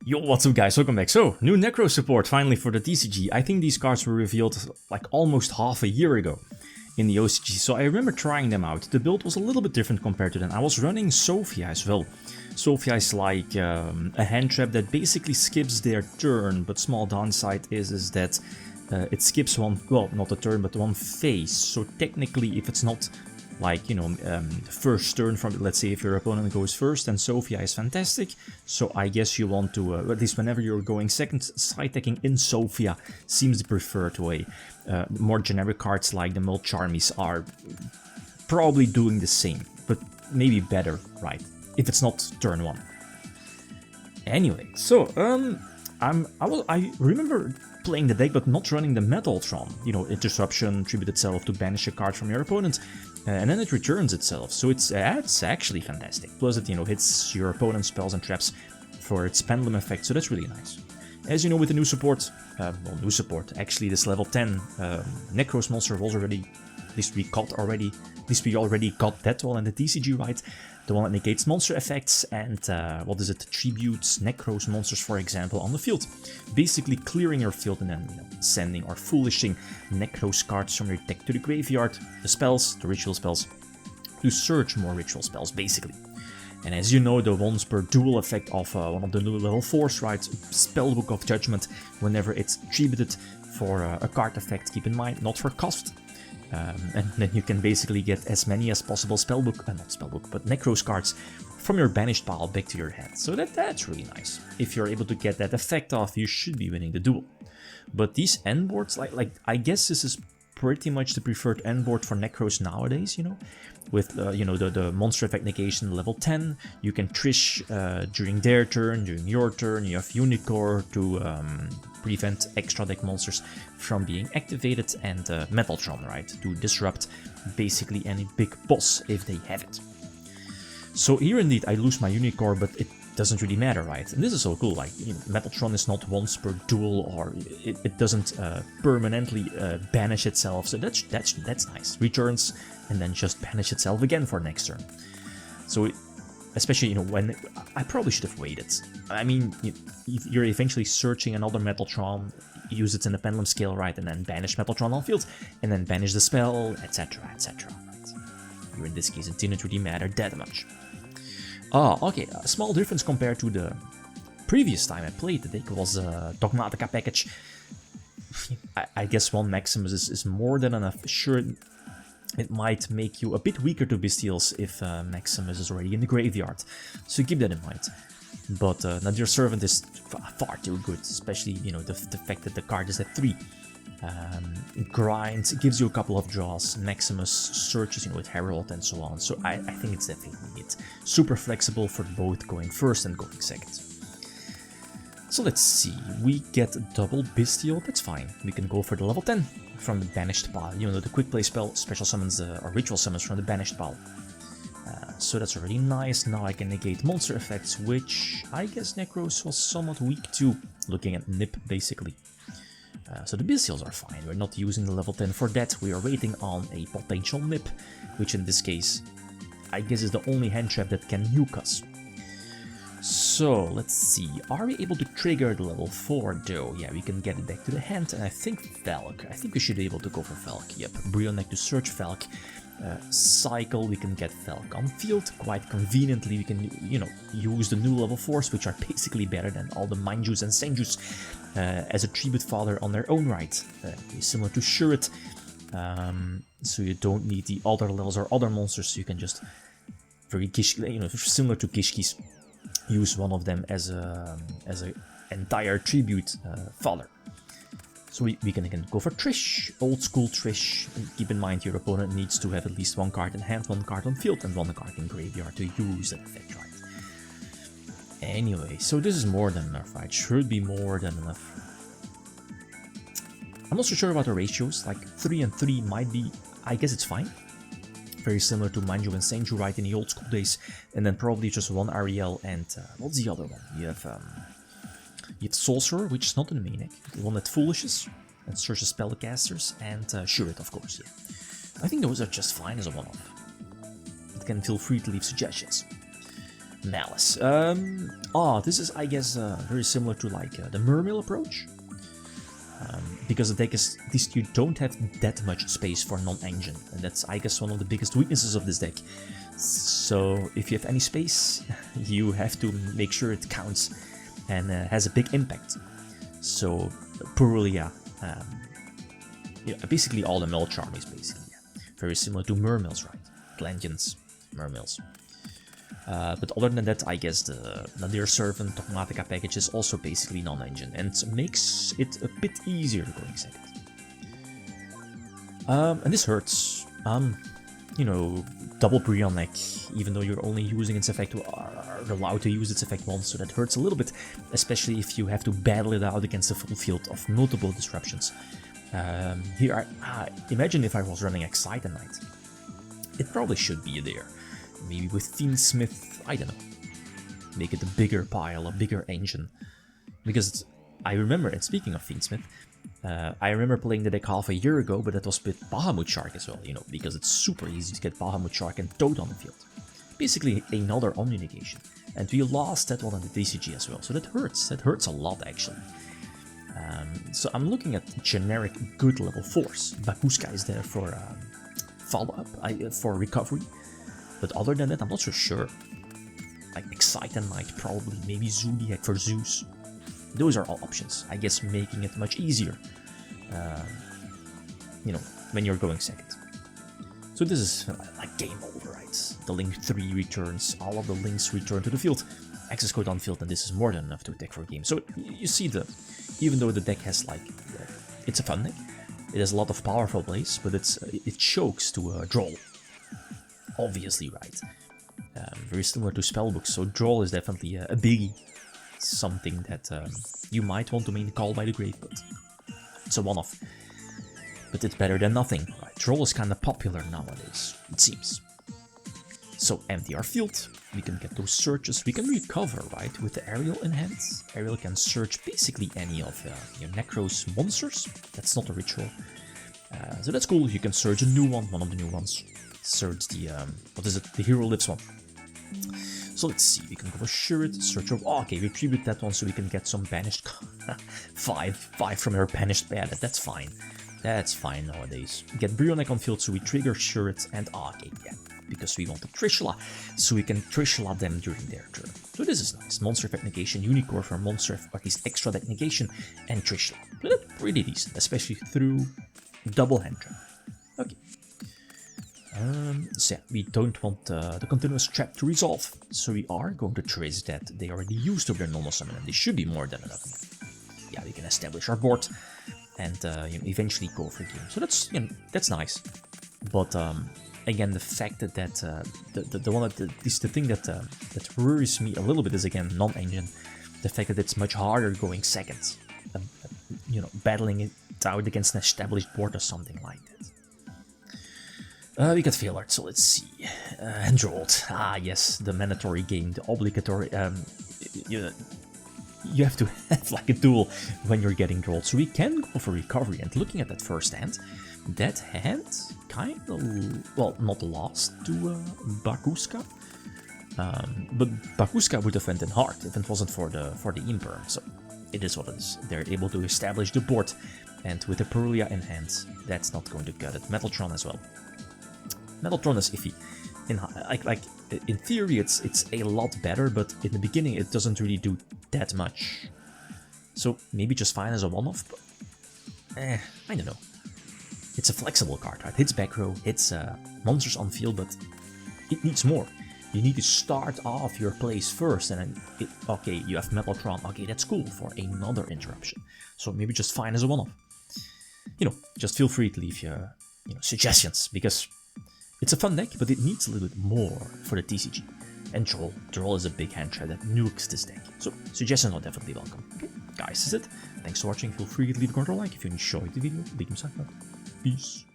Yo, what's up guys, welcome back. So, new Nekroz support finally for the TCG. I think these cards were revealed like almost half a year ago in the OCG, so I remember trying them out. The build was a little bit different compared to them. I was running Sophia as well. Sophia is like a hand trap that basically skips their turn, but small downside is that it skips one, well, not a turn, but one phase. So technically, if it's not like, you know, first turn from, let's say if your opponent goes first, then Sophia is fantastic. So I guess you want to, at least whenever you're going second, side attacking in Sophia seems the preferred way. More generic cards like the Mulcharmies are probably doing the same, but maybe better, right? If it's not turn one. Anyway, so I remember playing the deck but not running the Metaltron. You know, Disruption, tribute itself to banish a card from your opponent, and then it returns itself. So it's actually fantastic. Plus it, you know, hits your opponent's spells and traps for its pendulum effect, so that's really nice. As you know, with the new support, actually this level 10 Nekroz monster was already, at least we already got that one in the TCG, right? The one that negates monster effects and, tributes Nekroz monsters, for example, on the field. Basically clearing your field and then, you know, sending or foolishing Nekroz cards from your deck to the graveyard, the spells, the ritual spells, to search more ritual spells, basically. And as you know, the once per duel effect of one of the new level 4s, right, Spellbook of Judgment, whenever it's tributed for a card effect, keep in mind, not for cost. And then you can basically get as many as possible Nekroz cards from your banished pile back to your hand. So that's really nice. If you're able to get that effect off, you should be winning the duel. But these end boards, like I guess this is pretty much the preferred end board for Nekroz nowadays, you know, with you know, the monster effect negation level 10. You can Trish during their turn, during your turn. You have Yugioh to prevent extra deck monsters from being activated, and Metaltron, right, to disrupt basically any big boss if they have it. So here indeed I lose my Yugioh, but it doesn't really matter, right? And this is so cool, like, you know, Metaltron is not once per duel, or it doesn't permanently banish itself, so that's nice. Returns and then just banish itself again for next turn. So especially, you know, when I probably should have waited. I mean, you're eventually searching another Metaltron, use it in the pendulum scale, right, and then banish Metaltron on field, and then banish the spell, etc, etc, right? Here in this case it didn't really matter that much. Okay, a small difference compared to the previous time I played the deck was a Dogmatika package. I guess one Maximus is more than enough. Sure, it might make you a bit weaker to Bestials if Maximus is already in the graveyard, so keep that in mind. But Nadir Servant is far too good, especially, you know, the fact that the card is at 3. Grind gives you a couple of draws, Maximus searches, you know, with Herald and so on, so I think it's definitely it. Super flexible for both going first and going second. So let's see, we get double Bestial, that's fine. We can go for the level 10 from the banished pile, you know, the quick play spell, special summons or ritual summons from the banished pile. So that's already nice. Now I can negate monster effects, which I guess Nekroz was somewhat weak to, looking at Nip basically. So the Bestials are fine, we're not using the level 10 for that, we are waiting on a potential Nip, which in this case, I guess is the only hand trap that can nuke us. So, let's see, are we able to trigger the level 4 though? Yeah, we can get it back to the hand, and I think Valk, I think we should be able to go for Valk, yep, Brionek to search Valk. Cycle, we can get Valk on field, quite conveniently we can, you know, use the new level 4s, which are basically better than all the Mindjuice and Senjuice as a tribute fodder on their own right, similar to Shurit, so you don't need the other levels or other monsters, you can just, very you know, similar to Kishkis, use one of them as a entire tribute fodder. So we can again go for Trish, old school Trish. Keep in mind your opponent needs to have at least one card in hand, one card on field, and one card in graveyard to use that effect, right? Anyway, so this is more than enough, right? Should be more than enough. I'm not so sure about the ratios, like 3 and 3 might be, I guess it's fine. Very similar to Mindjuice and Senju, right, in the old school days. And then probably just one Ariel and, what's the other one? You have Sorcerer, which is not in the main deck, the one that foolishes and searches spellcasters, and Shurit, of course, yeah. I think those are just fine as a one-off. But can feel free to leave suggestions. Malice. This is, I guess, very similar to like the Mermail approach. Because the deck is, at least you don't have that much space for non-engine, and that's, I guess, one of the biggest weaknesses of this deck. So if you have any space, you have to make sure it counts and has a big impact. So Purulia, basically all the Mel Charmies, basically, very similar to Mermails, right? Glandians, Mermails. But other than that, I guess the Nadir Servant Dogmatika package is also basically non-engine and makes it a bit easier going second. And this hurts. Double Brionic, even though you're only using its effect, are allowed to use its effect once, so that hurts a little bit, especially if you have to battle it out against a full field of multiple disruptions. Imagine if I was running Excite Knight. It probably should be there. Maybe with Fiendsmith, I don't know. Make it a bigger pile, a bigger engine. Because I remember, and speaking of Fiendsmith, I remember playing the deck half a year ago, but that was with Bahamut Shark as well, because it's super easy to get Bahamut Shark and Toad on the field. Basically another Omni negation. And we lost that one on the DCG as well, so that hurts a lot actually. So I'm looking at generic good level 4s. Bakuska is there for follow-up, for recovery. But other than that, I'm not so sure. Like Excite Knight, probably, maybe Zodiac for Zeus. Those are all options, I guess, making it much easier, when you're going second. So this is like game over, right? The Link 3 returns, all of the links return to the field. Access code on field, and this is more than enough to attack for a game. So you see even though the deck has it's a fun deck, it has a lot of powerful plays, but it chokes to a draw. Obviously, right? Very similar to spellbooks, so draw is definitely a biggie. Something that you might want to main Call by the Grave, but it's a one-off. But it's better than nothing, right? Draw is kind of popular nowadays, it seems. So empty our field, we can get those searches, we can recover, right? With the Aerial in hand. Aerial can search basically any of your Nekroz monsters. That's not a ritual. So that's cool, you can search a new one of the new ones. Search the, the Hero Lives one. So let's see, we can go for Shurit, search of, okay, we tribute that one so we can get some banished, 5 from her banished bad, that's fine. That's fine nowadays. Get Brionic on field so we trigger Shurit and, okay, yeah, because we want to Trishula, so we can Trishula them during their turn. So this is nice, monster effect negation, Unicorn for monster, or at least extra deck negation, and Trishula. So that's pretty decent, especially through double hand trap. Okay. So yeah, we don't want the continuous trap to resolve, so we are going to trace that they already used up their normal summon, and they should be more than enough. Yeah, we can establish our board and eventually go for game. So that's nice. But again, the fact that the thing that worries me a little bit is again non-engine. The fact that it's much harder going second, battling it out against an established board or something like that. We got Veilard, so let's see. Enrolled. Ah, yes, the mandatory game, the obligatory. You have to have like a duel when you're getting drawn. So we can go for recovery. And looking at that first hand, that hand kind of, well, not lost to Bakuska. But Bakuska would have went in hard if it wasn't for the Imperm. So it is what it is. They're able to establish the board. And with the Purulia in hand, that's not going to cut it. Metaltron as well. Metaltron is iffy. In theory, it's a lot better, but in the beginning, it doesn't really do that much. So maybe just fine as a one-off, but I don't know. It's a flexible card, right? Hits back row, hits monsters on field, but it needs more. You need to start off your plays first, and then, okay, you have Metaltron, okay, that's cool for another interruption. So maybe just fine as a one-off. Just feel free to leave your suggestions, because it's a fun deck, but it needs a little bit more for the TCG. And Droll is a big hand trap that nukes this deck. So suggestions are definitely welcome. Okay, guys, this is it. Thanks for watching. Feel free to leave a comment or like if you enjoyed the video. Big thumbs up. Peace.